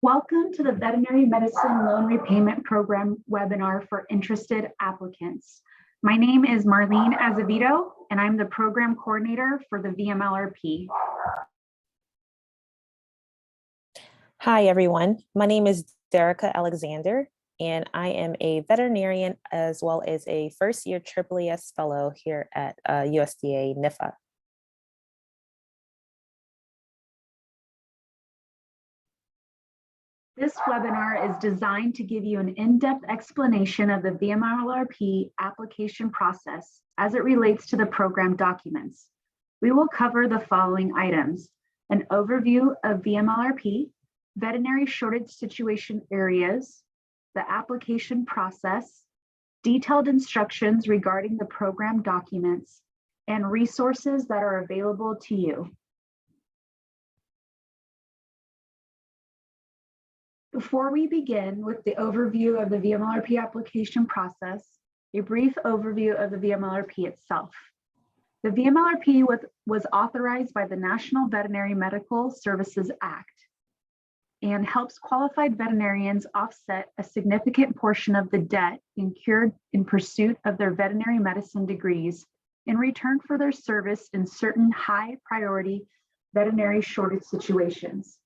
Welcome to the Veterinary Medicine Loan Repayment Program webinar for interested applicants. My name is Marlene Azevedo, and I'm the program coordinator for the VMLRP. Hi, everyone. My name is Derica Alexander, and I am a veterinarian as well as a first-year AAAS fellow here at USDA NIFA. This webinar is designed to give you an in-depth explanation of the VMLRP application process as it relates to the program documents. We will cover the following items: an overview of VMLRP, veterinary shortage situation areas, the application process, detailed instructions regarding the program documents, and resources that are available to you. Before we begin with the overview of the VMLRP application process, a brief overview of the VMLRP itself. The VMLRP was authorized by the National Veterinary Medical Services Act and helps qualified veterinarians offset a significant portion of the debt incurred in pursuit of their veterinary medicine degrees in return for their service in certain high priority veterinary shortage situations.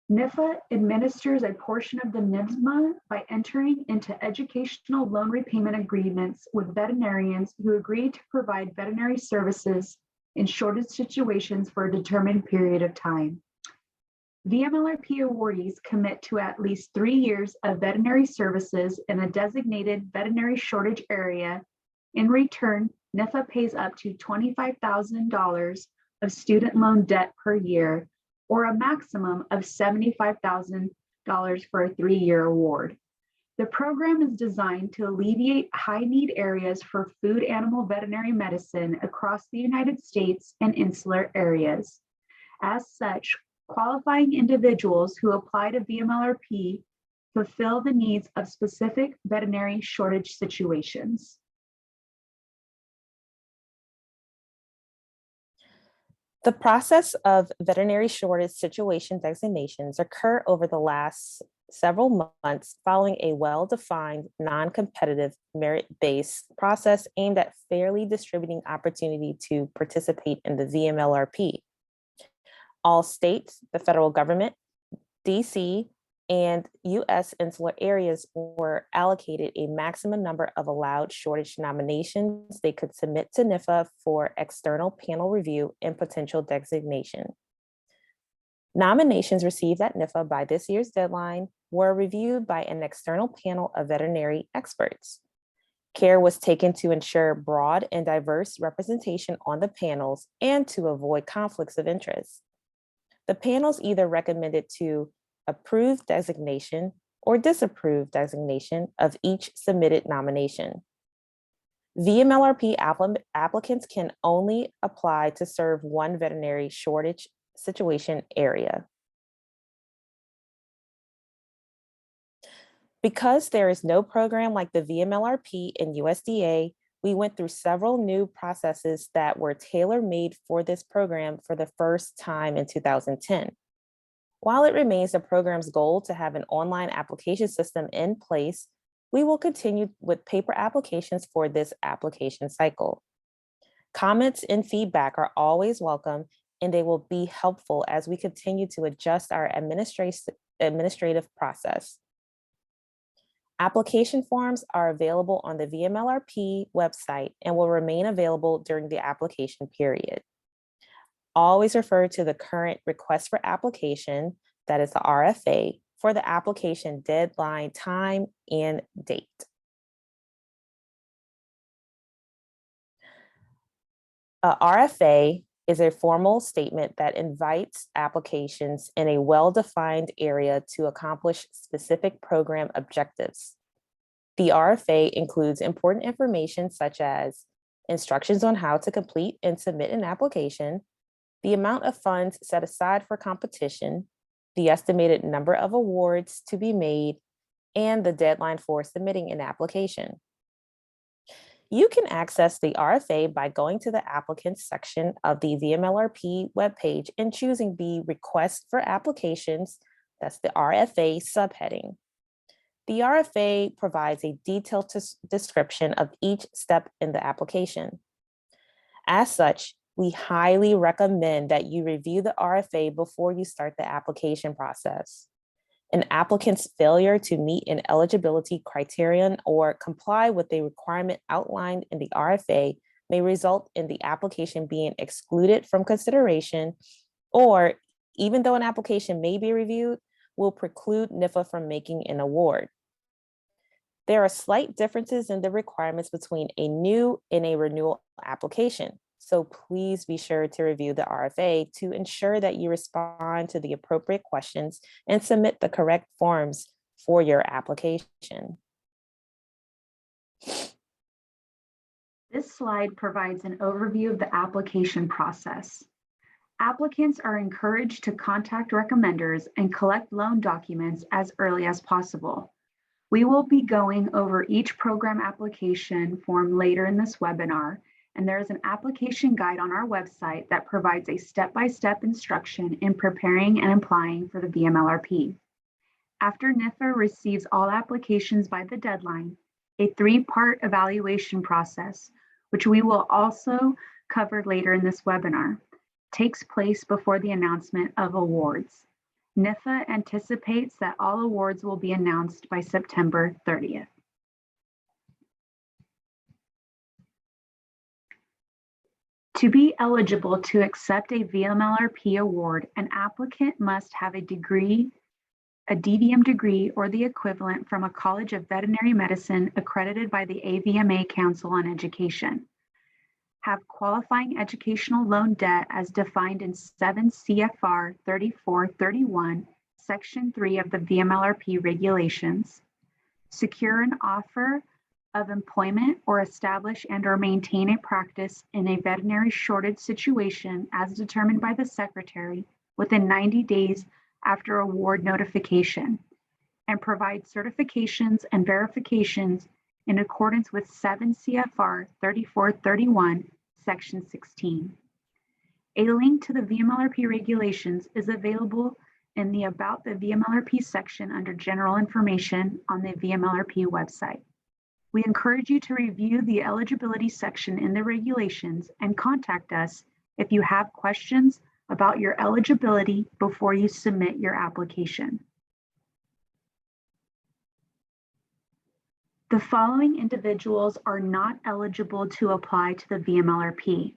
NIFA administers a portion of the NIMSMA by entering into educational loan repayment agreements with veterinarians who agree to provide veterinary services in shortage situations for a determined period of time. VMLRP awardees commit to at least 3 years of veterinary services in a designated veterinary shortage area. In return, NIFA pays up to $25,000 of student loan debt per year, or a maximum of $75,000 for a 3-year award. The program is designed to alleviate high-need areas for food animal veterinary medicine across the United States and insular areas. As such, qualifying individuals who apply to VMLRP fulfill the needs of specific veterinary shortage situations. The process of veterinary shortage situation designations occur over the last several months following a well-defined, non-competitive, merit-based process aimed at fairly distributing opportunity to participate in the VMLRP. All states, the federal government, DC, and US insular areas were allocated a maximum number of allowed shortage nominations they could submit to NIFA for external panel review and potential designation. Nominations received at NIFA by this year's deadline were reviewed by an external panel of veterinary experts. Care was taken to ensure broad and diverse representation on the panels and to avoid conflicts of interest. The panels either recommended to approve designation or disapprove designation of each submitted nomination. VMLRP applicants can only apply to serve one veterinary shortage situation area. Because there is no program like the VMLRP in USDA, we went through several new processes that were tailor-made for this program for the first time in 2010. While it remains the program's goal to have an online application system in place, we will continue with paper applications for this application cycle. Comments and feedback are always welcome, and they will be helpful as we continue to adjust our administrative process. Application forms are available on the VMLRP website and will remain available during the application period. Always refer to the current request for application, that is the RFA, for the application deadline, time, and date. A RFA is a formal statement that invites applications in a well-defined area to accomplish specific program objectives. The RFA includes important information such as instructions on how to complete and submit an application, the amount of funds set aside for competition, the estimated number of awards to be made, and the deadline for submitting an application. You can access the RFA by going to the applicants section of the VMLRP webpage and choosing the Request for Applications That's the RFA subheading. The RFA provides a detailed description of each step in the application. As such, we highly recommend that you review the RFA before you start the application process. An applicant's failure to meet an eligibility criterion or comply with a requirement outlined in the RFA may result in the application being excluded from consideration, or even though an application may be reviewed, will preclude NIFA from making an award. There are slight differences in the requirements between a new and a renewal application. So please be sure to review the RFA to ensure that you respond to the appropriate questions and submit the correct forms for your application. This slide provides an overview of the application process. Applicants are encouraged to contact recommenders and collect loan documents as early as possible. We will be going over each program application form later in this webinar, and there is an application guide on our website that provides a step-by-step instruction in preparing and applying for the VMLRP. After NIFA receives all applications by the deadline, a three-part evaluation process, which we will also cover later in this webinar, takes place before the announcement of awards. NIFA anticipates that all awards will be announced by September 30th. To be eligible to accept a VMLRP award, an applicant must have a degree, a DVM degree or the equivalent from a College of Veterinary Medicine accredited by the AVMA Council on Education, have qualifying educational loan debt as defined in 7 CFR 3431, Section 3 of the VMLRP regulations, secure an offer of employment or establish and/or maintain a practice in a veterinary shortage situation as determined by the Secretary within 90 days after award notification, and provide certifications and verifications in accordance with 7 CFR 3431, Section 16. A link to the VMLRP regulations is available in the About the VMLRP section under General Information on the VMLRP website. We encourage you to review the eligibility section in the regulations and contact us if you have questions about your eligibility before you submit your application. The following individuals are not eligible to apply to the VMLRP.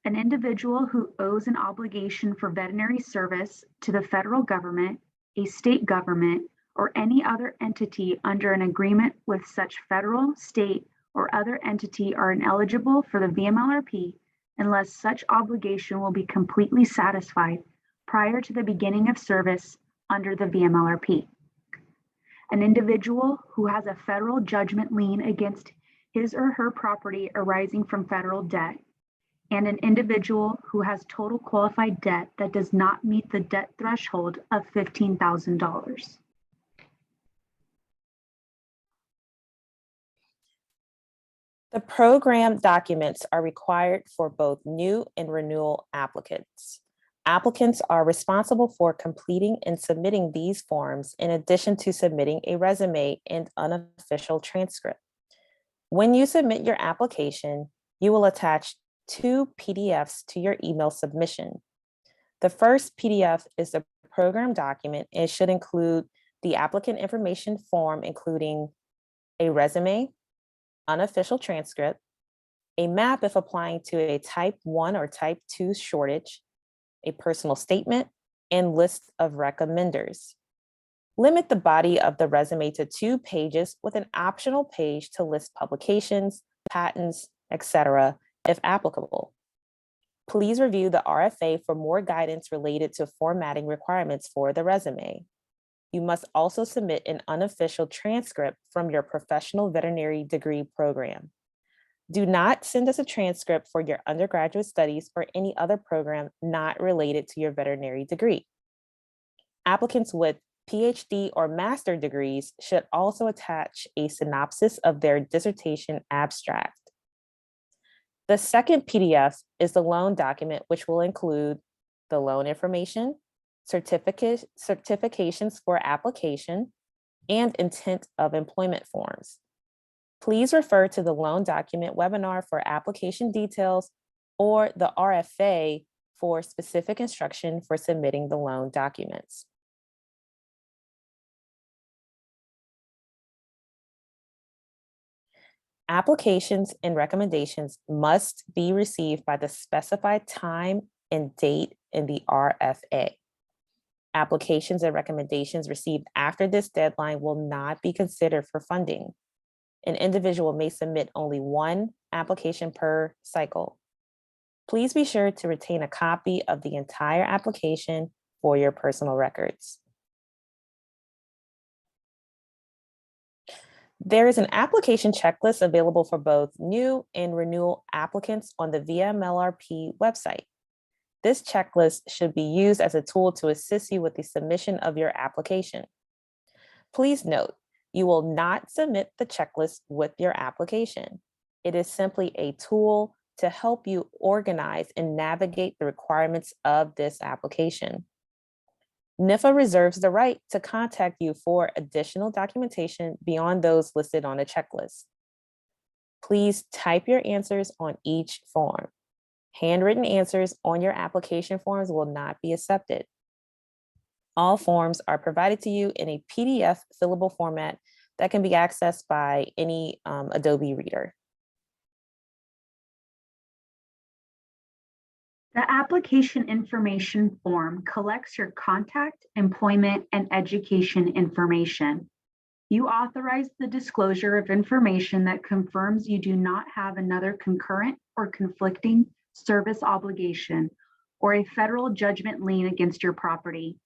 An individual who owes an obligation for veterinary service to the federal government, a state government, or any other entity under an agreement with such federal, state, or other entity are ineligible for the VMLRP unless such obligation will be completely satisfied prior to the beginning of service under the VMLRP. An individual who has a federal judgment lien against his or her property arising from federal debt, and an individual who has total qualified debt that does not meet the debt threshold of $15,000. The program documents are required for both new and renewal applicants. Applicants are responsible for completing and submitting these forms in addition to submitting a resume and unofficial transcript. When you submit your application, you will attach 2 PDFs to your email submission. The first PDF is the program document and should include the applicant information form, including a resume, unofficial transcript, a map if applying to a type 1 or type 2 shortage, a personal statement, and list of recommenders. Limit the body of the resume to 2 pages with an optional page to list publications, patents, etc., if applicable. Please review the RFA for more guidance related to formatting requirements for the resume. You must also submit an unofficial transcript from your professional veterinary degree program. Do not send us a transcript for your undergraduate studies or any other program not related to your veterinary degree. Applicants with PhD or master degrees should also attach a synopsis of their dissertation abstract. The second PDF is the loan document, which will include the loan information, certifications for application, and intent of employment forms. Please refer to the loan document webinar for application details or the RFA for specific instruction for submitting the loan documents. Applications and recommendations must be received by the specified time and date in the RFA. Applications and recommendations received after this deadline will not be considered for funding. An individual may submit only one application per cycle. Please be sure to retain a copy of the entire application for your personal records. There is an application checklist available for both new and renewal applicants on the VMLRP website. This checklist should be used as a tool to assist you with the submission of your application. Please note, you will not submit the checklist with your application. It is simply a tool to help you organize and navigate the requirements of this application. NIFA reserves the right to contact you for additional documentation beyond those listed on the checklist. Please type your answers on each form. Handwritten answers on your application forms will not be accepted. All forms are provided to you in a PDF fillable format that can be accessed by any Adobe reader. The application information form collects your contact, employment, and education information. You authorize the disclosure of information that confirms you do not have another concurrent or conflicting service obligation or a federal judgment lien against your property.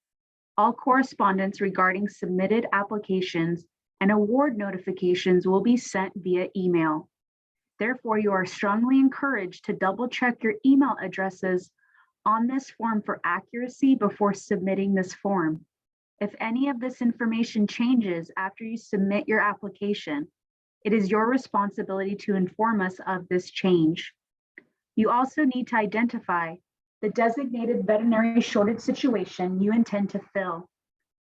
All correspondence regarding submitted applications and award notifications will be sent via email. Therefore, you are strongly encouraged to double-check your email addresses on this form for accuracy before submitting this form. If any of this information changes after you submit your application, it is your responsibility to inform us of this change. You also need to identify the designated veterinary shortage situation you intend to fill.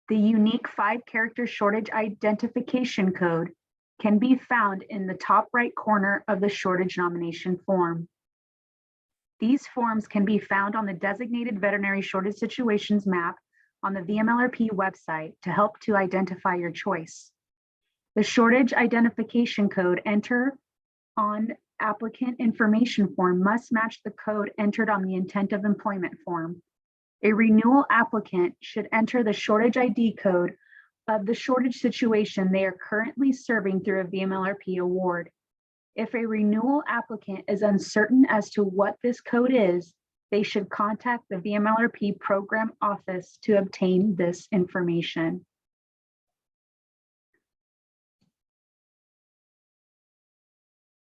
The unique 5-character shortage identification code can be found in the top right corner of the shortage nomination form. These forms can be found on the designated veterinary shortage situations map on the VMLRP website to help to identify your choice. The shortage identification code entered on applicant information form must match the code entered on the intent of employment form. A renewal applicant should enter the shortage ID code of the shortage situation they are currently serving through a VMLRP award. If a renewal applicant is uncertain as to what this code is, they should contact the VMLRP program office to obtain this information.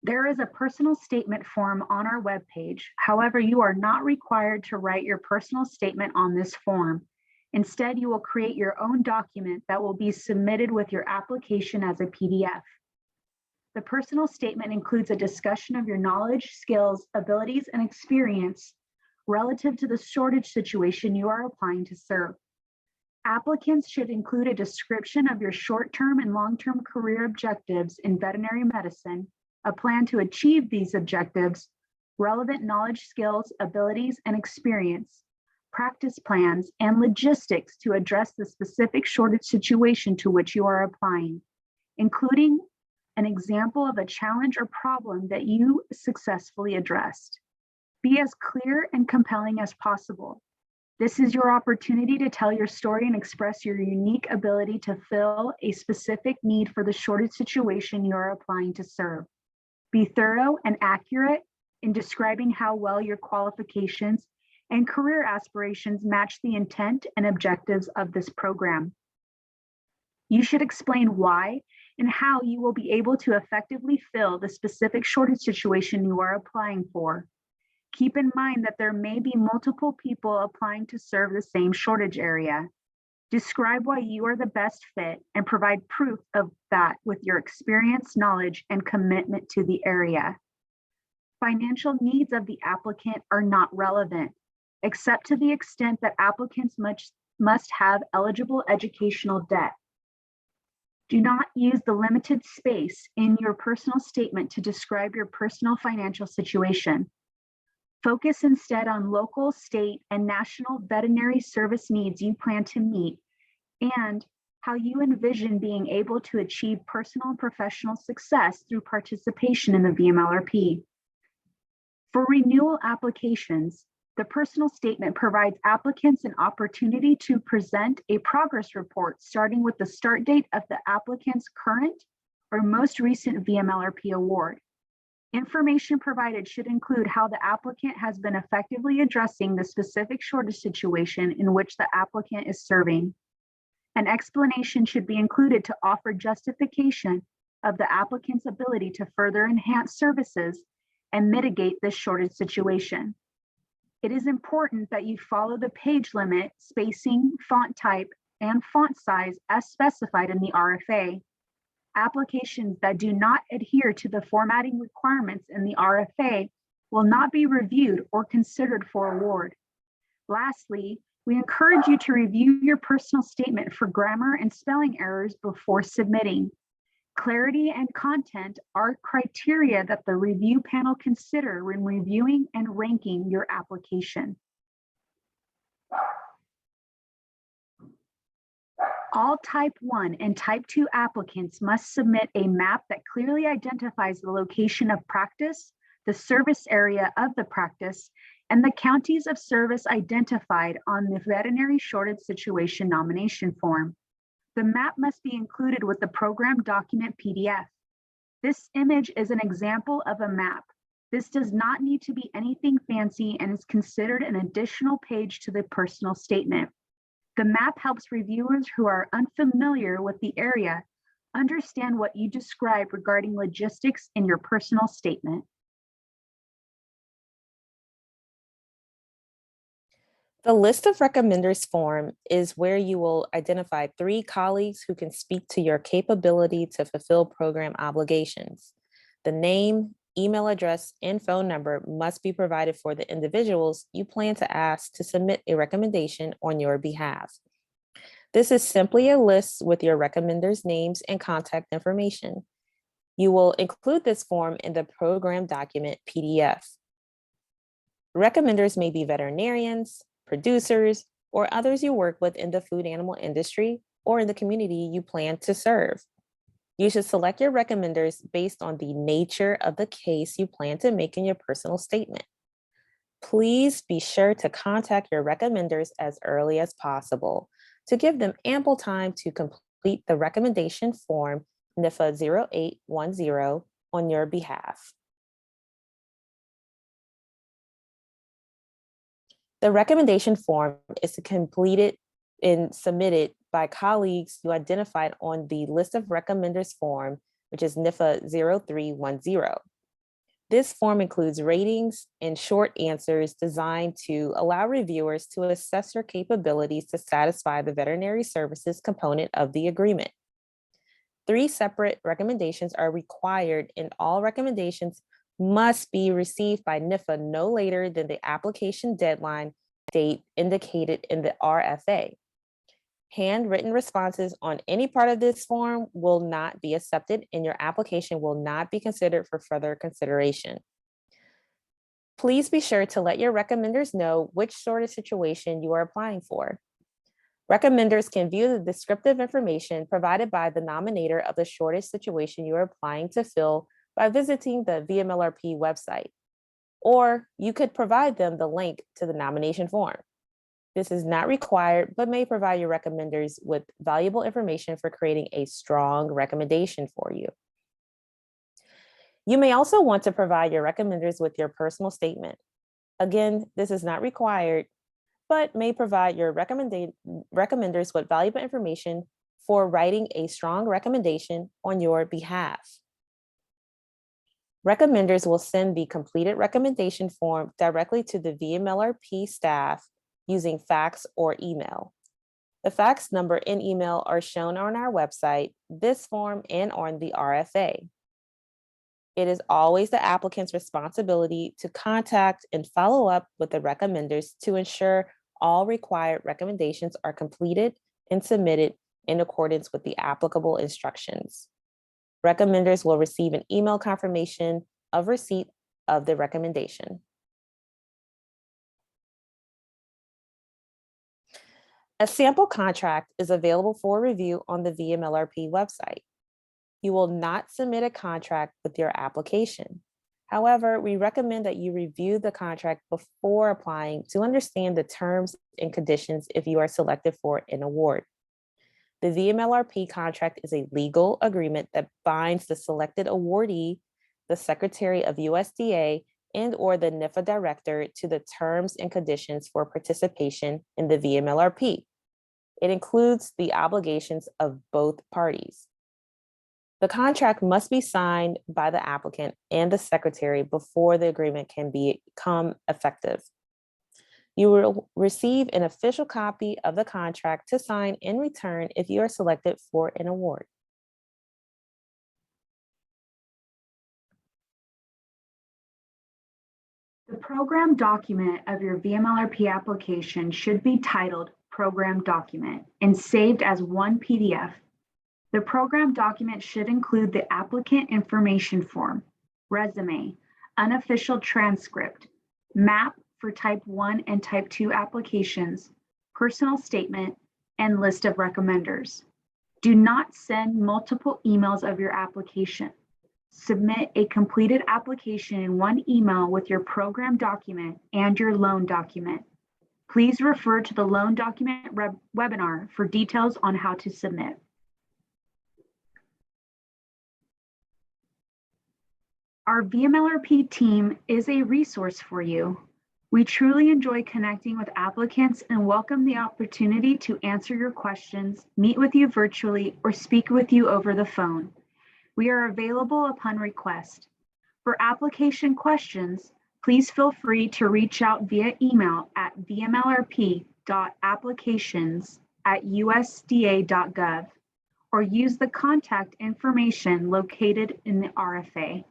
There is a personal statement form on our webpage. However, you are not required to write your personal statement on this form. Instead, you will create your own document that will be submitted with your application as a PDF. The personal statement includes a discussion of your knowledge, skills, abilities, and experience relative to the shortage situation you are applying to serve. Applicants should include a description of your short-term and long-term career objectives in veterinary medicine, a plan to achieve these objectives, relevant knowledge, skills, abilities, and experience, practice plans, and logistics to address the specific shortage situation to which you are applying, including an example of a challenge or problem that you successfully addressed. Be as clear and compelling as possible. This is your opportunity to tell your story and express your unique ability to fill a specific need for the shortage situation you are applying to serve. Be thorough and accurate in describing how well your qualifications and career aspirations match the intent and objectives of this program. You should explain why and how you will be able to effectively fill the specific shortage situation you are applying for. Keep in mind that there may be multiple people applying to serve the same shortage area. Describe why you are the best fit and provide proof of that with your experience, knowledge, and commitment to the area. Financial needs of the applicant are not relevant, except to the extent that applicants must have eligible educational debt. Do not use the limited space in your personal statement to describe your personal financial situation. Focus instead on local, state, and national veterinary service needs you plan to meet and how you envision being able to achieve personal and professional success through participation in the VMLRP. For renewal applications, the personal statement provides applicants an opportunity to present a progress report starting with the start date of the applicant's current or most recent VMLRP award. Information provided should include how the applicant has been effectively addressing the specific shortage situation in which the applicant is serving. An explanation should be included to offer justification of the applicant's ability to further enhance services and mitigate this shortage situation. It is important that you follow the page limit, spacing, font type, and font size as specified in the RFA. Applications that do not adhere to the formatting requirements in the RFA will not be reviewed or considered for award. Lastly, we encourage you to review your personal statement for grammar and spelling errors before submitting. Clarity and content are criteria that the review panel consider when reviewing and ranking your application. All Type 1 and Type 2 applicants must submit a map that clearly identifies the location of practice, the service area of the practice, and the counties of service identified on the veterinary shortage situation nomination form. The map must be included with the program document PDF. This image is an example of a map. This does not need to be anything fancy and is considered an additional page to the personal statement. The map helps reviewers who are unfamiliar with the area understand what you describe regarding logistics in your personal statement. The list of recommenders form is where you will identify 3 colleagues who can speak to your capability to fulfill program obligations. The name, email address, and phone number must be provided for the individuals you plan to ask to submit a recommendation on your behalf. This is simply a list with your recommenders' names and contact information. You will include this form in the program document PDF. Recommenders may be veterinarians, producers, or others you work with in the food animal industry or in the community you plan to serve. You should select your recommenders based on the nature of the case you plan to make in your personal statement. Please be sure to contact your recommenders as early as possible to give them ample time to complete the recommendation form NIFA 0810 on your behalf. The recommendation form is completed and submitted by colleagues you identified on the list of recommenders form, which is NIFA 0310. This form includes ratings and short answers designed to allow reviewers to assess your capabilities to satisfy the veterinary services component of the agreement. 3 separate recommendations are required, and all recommendations must be received by NIFA no later than the application deadline date indicated in the RFA. Handwritten responses on any part of this form will not be accepted, and your application will not be considered for further consideration. Please be sure to let your recommenders know which sort of situation you are applying for. Recommenders can view the descriptive information provided by the nominator of the shortage situation you are applying to fill by visiting the VMLRP website, or you could provide them the link to the nomination form. This is not required, but may provide your recommenders with valuable information for creating a strong recommendation for you. You may also want to provide your recommenders with your personal statement. Again, this is not required, but may provide your recommenders with valuable information for writing a strong recommendation on your behalf. Recommenders will send the completed recommendation form directly to the VMLRP staff using fax or email. The fax number and email are shown on our website, this form, and on the RFA. It is always the applicant's responsibility to contact and follow up with the recommenders to ensure all required recommendations are completed and submitted in accordance with the applicable instructions. Recommenders will receive an email confirmation of receipt of the recommendation. A sample contract is available for review on the VMLRP website. You will not submit a contract with your application. However, we recommend that you review the contract before applying to understand the terms and conditions if you are selected for an award. The VMLRP contract is a legal agreement that binds the selected awardee, the Secretary of USDA, and/or the NIFA director to the terms and conditions for participation in the VMLRP. It includes the obligations of both parties. The contract must be signed by the applicant and the secretary before the agreement can become effective. You will receive an official copy of the contract to sign in return if you are selected for an award. The program document of your VMLRP application should be titled Program Document and saved as one PDF. The program document should include the applicant information form, resume, unofficial transcript, map for type 1 and type 2 applications, personal statement, and list of recommenders. Do not send multiple emails of your application. Submit a completed application in one email with your program document and your loan document. Please refer to the loan document webinar for details on how to submit. Our VMLRP team is a resource for you. We truly enjoy connecting with applicants and welcome the opportunity to answer your questions, meet with you virtually, or speak with you over the phone. We are available upon request. For application questions, please feel free to reach out via email at vmlrp.applications@usda.gov or use the contact information located in the RFA.